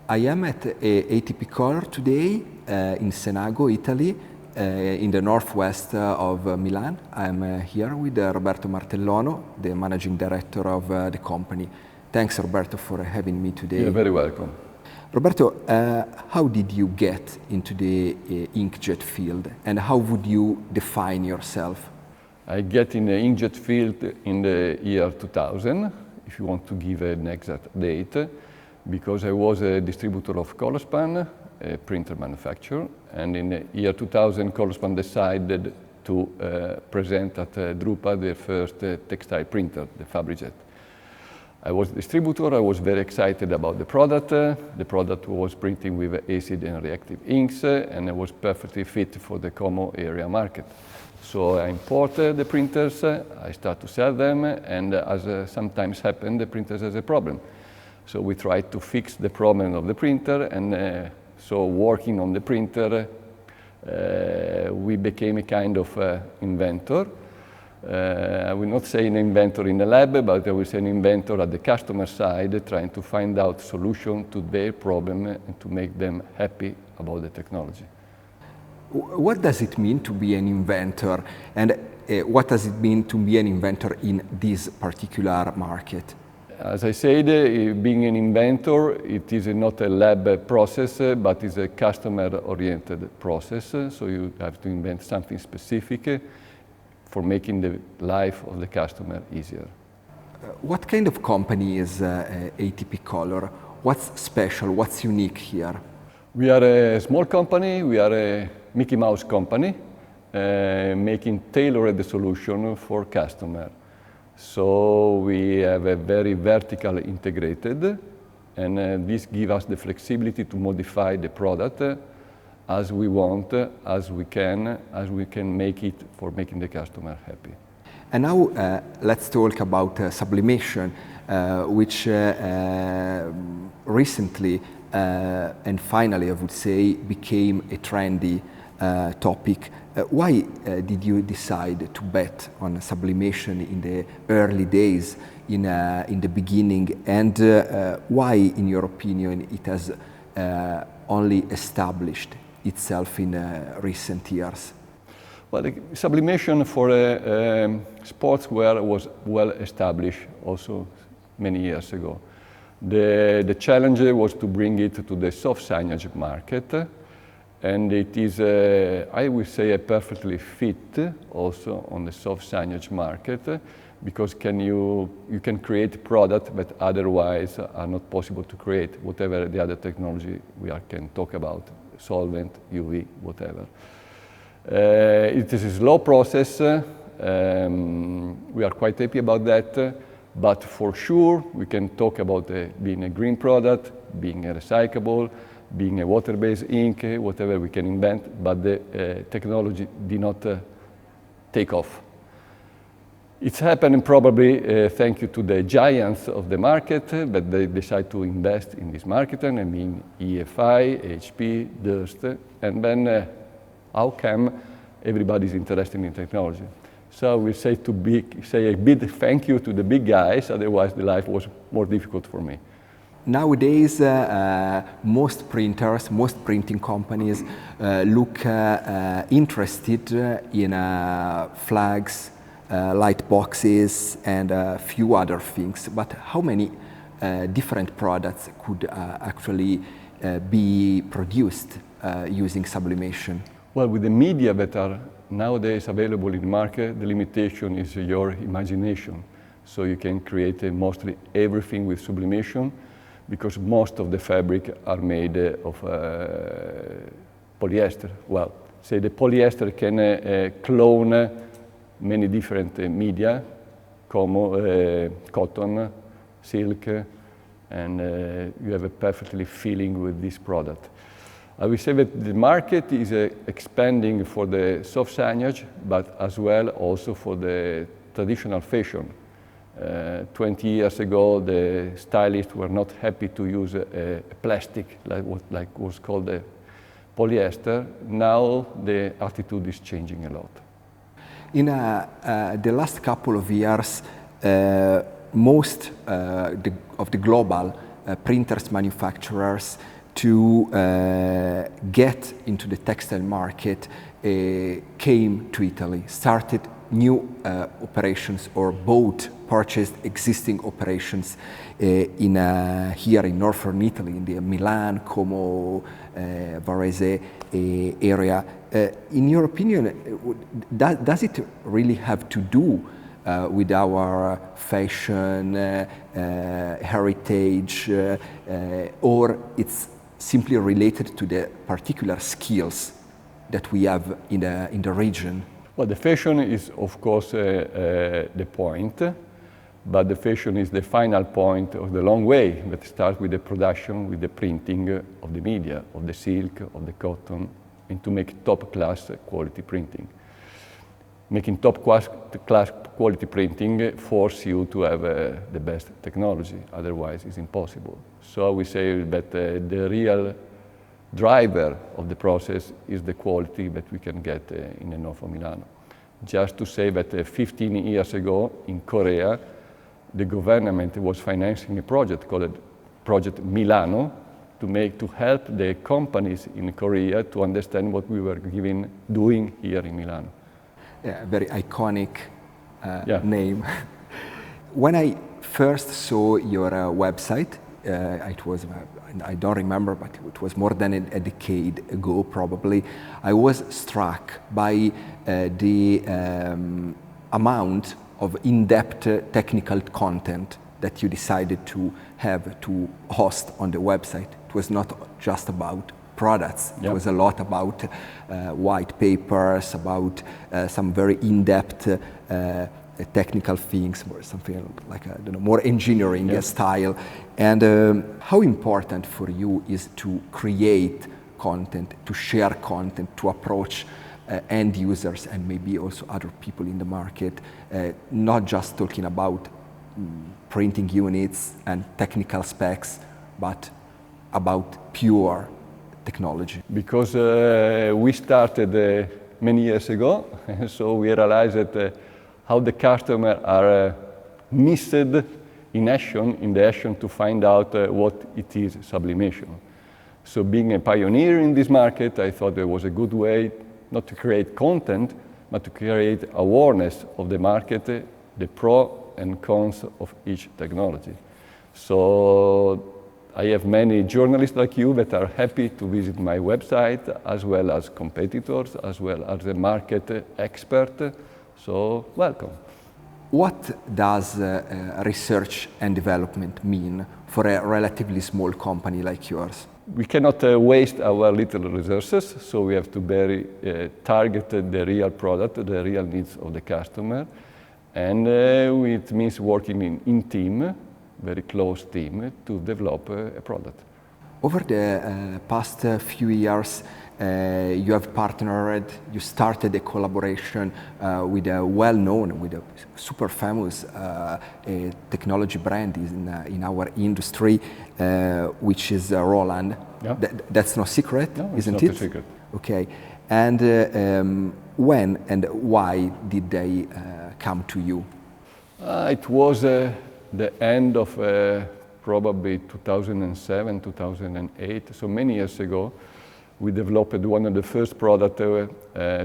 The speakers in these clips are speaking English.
I am at ATPColor today in Senago, Italy, in the northwest of Milan. I'm here with Roberto Martellono, the managing director of the company. Thanks, Roberto, for having me today. You're very welcome. Roberto, how did you get into the inkjet field, and how would you define yourself? I get in the inkjet field in the year 2000, if you want to give an exact date, because I was a distributor of Colorspan, a printer manufacturer, and in the year 2000 Colorspan decided to present at Drupa the first textile printer, the Fabrijet. I was a distributor, I was very excited about the product. The product was printing with acid and reactive inks, and it was perfectly fit for the Como area market. So I imported the printers, I started to sell them, and as sometimes happened, the printers has a problem. So we tried to fix the problem of the printer, and so working on the printer, we became a kind of inventor. I will not say an inventor in the lab, but I will say an inventor at the customer side, trying to find out solution to their problem and to make them happy about the technology. What does it mean to be an inventor, and what does it mean to be an inventor in this particular market? As I said, being an inventor, it is not a lab process, but it's a customer-oriented process. So you have to invent something specific for making the life of the customer easier. What kind of company is ATPColor? What's special? What's unique here? We are a small company. We are a Micky Mouse company, making tailored solution for customer. So we have a very vertical integrated, and this gives us the flexibility to modify the product as we want, as we can make it for making the customer happy. And now let's talk about sublimation, which recently and finally, I would say, became a trendy topic. Why did you decide to bet on sublimation in the early days, in the beginning, and why, in your opinion, it has only established itself in recent years? Well, the sublimation for sportswear was well established also many years ago. The challenge was to bring it to the soft signage market, and it is, I would say, a perfectly fit also on the soft signage market, because you can create product that otherwise are not possible to create, whatever the other technology can talk about, solvent, UV, whatever. It is a slow process. We are quite happy about that, but for sure we can talk about being a green product, being a recyclable, being a water-based ink, whatever we can invent, but the technology did not take off. It's happening probably thanks to the giants of the market, that they decide to invest in this market, and I mean EFI, HP, Durst, and then how come everybody's interested in technology? So we say a big thank you to the big guys, otherwise the life was more difficult for me. Nowadays, most printers, most printing companies look interested in flags, light boxes, and a few other things. But how many different products could actually be produced using sublimation? Well, with the media that are nowadays available in the market, the limitation is your imagination. So you can create mostly everything with sublimation, because most of the fabric are made of polyester. Well, say the polyester can clone many different media, cotton, silk, and you have a perfectly feeling with this product. I will say that the market is expanding for the soft signage, but as well also for the traditional fashion. 20 years ago, the stylists were not happy to use a plastic, like was called a polyester. Now the attitude is changing a lot. In the last couple of years, most of the global printers manufacturers to get into the textile market came to Italy, started new operations or purchased existing operations here in northern Italy, in the Milan, Como, Varese area. In your opinion, does it really have to do with our fashion, heritage, or it's simply related to the particular skills that we have in the region? Well, the fashion is, of course, the point, but the fashion is the final point of the long way that starts with the production, with the printing of the media, of the silk, of the cotton, and to make top-class quality printing. Making top-class quality printing forces you to have the best technology, otherwise it's impossible. So we say that the real driver of the process is the quality that we can get in the north of Milano. Just to say that 15 years ago in Korea, the government was financing a project called Project Milano to help the companies in Korea to understand what we were doing here in Milano. Yeah, very iconic name. When I first saw your website, it was, I don't remember, but it was more than a decade ago probably, I was struck by the amount of in-depth technical content that you decided to have to host on the website. It was not just about products. It was a lot about white papers, about some very in-depth technical things, or something like I don't know, more engineering style. And how important for you is to create content, to share content, to approach end users and maybe also other people in the market, not just talking about printing units and technical specs, but about pure technology? Because we started many years ago, so we realized that how the customer are missed in the action to find out what it is sublimation. So being a pioneer in this market, I thought there was a good way not to create content, but to create awareness of the market, the pros and cons of each technology. So I have many journalists like you that are happy to visit my website, as well as competitors, as well as a market expert. So welcome. What does research and development mean for a relatively small company like yours? We cannot waste our little resources, so we have to target the real product, the real needs of the customer. And it means working in team, very close team, to develop a product. Over the past few years, you have partnered, you started a collaboration with a well-known, with a super famous technology brand in our industry, which is Roland. Yeah. That's no secret, no, isn't it? It's not a secret. Okay. And when and why did they come to you? It was the end of probably 2007, 2008, so many years ago. We developed one of the first products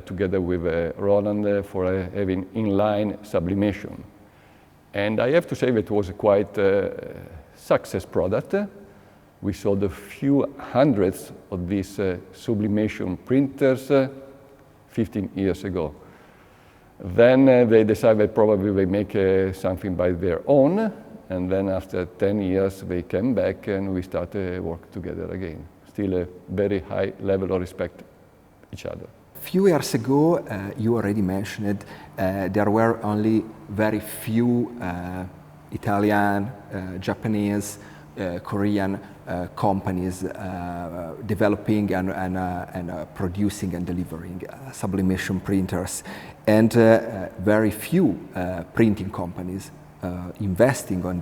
together with Roland for having inline sublimation. And I have to say that it was a quite success product. We sold a few hundreds of these sublimation printers 15 years ago. Then they decided probably they make something by their own, and then after 10 years they came back and we started work together again. Still a very high level of respect each other. A few years ago, you already mentioned there were only very few Italian, Japanese, Korean companies developing and producing and delivering sublimation printers, and very few printing companies investing on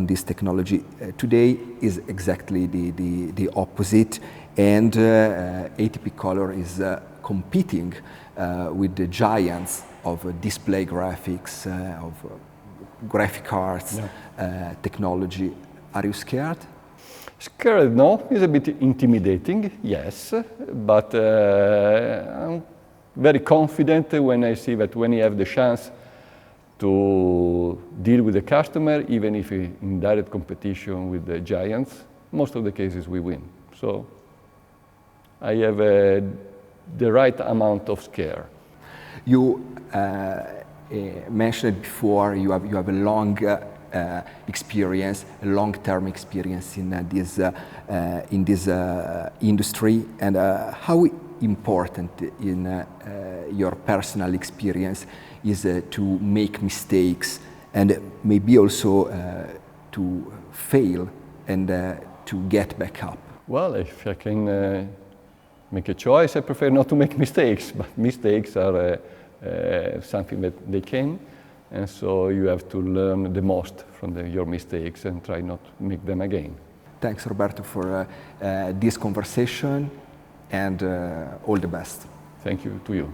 this technology. Today is exactly the opposite, and ATPColor is competing with the giants of display graphics, of graphic arts technology. Are you scared? Scared, no. It's a bit intimidating, yes. But I'm very confident when I see that when you have the chance to deal with the customer, even if in direct competition with the giants, most of the cases we win. So I have the right amount of scare. You mentioned before you have a long experience, a long-term experience in this industry, and how important in your personal experience is to make mistakes and maybe also to fail and to get back up? Well, if I can make a choice, I prefer not to make mistakes, but mistakes are something that they came, and so you have to learn the most from your mistakes and try not to make them again. Thanks, Roberto, for this conversation, and all the best. Thank you to you.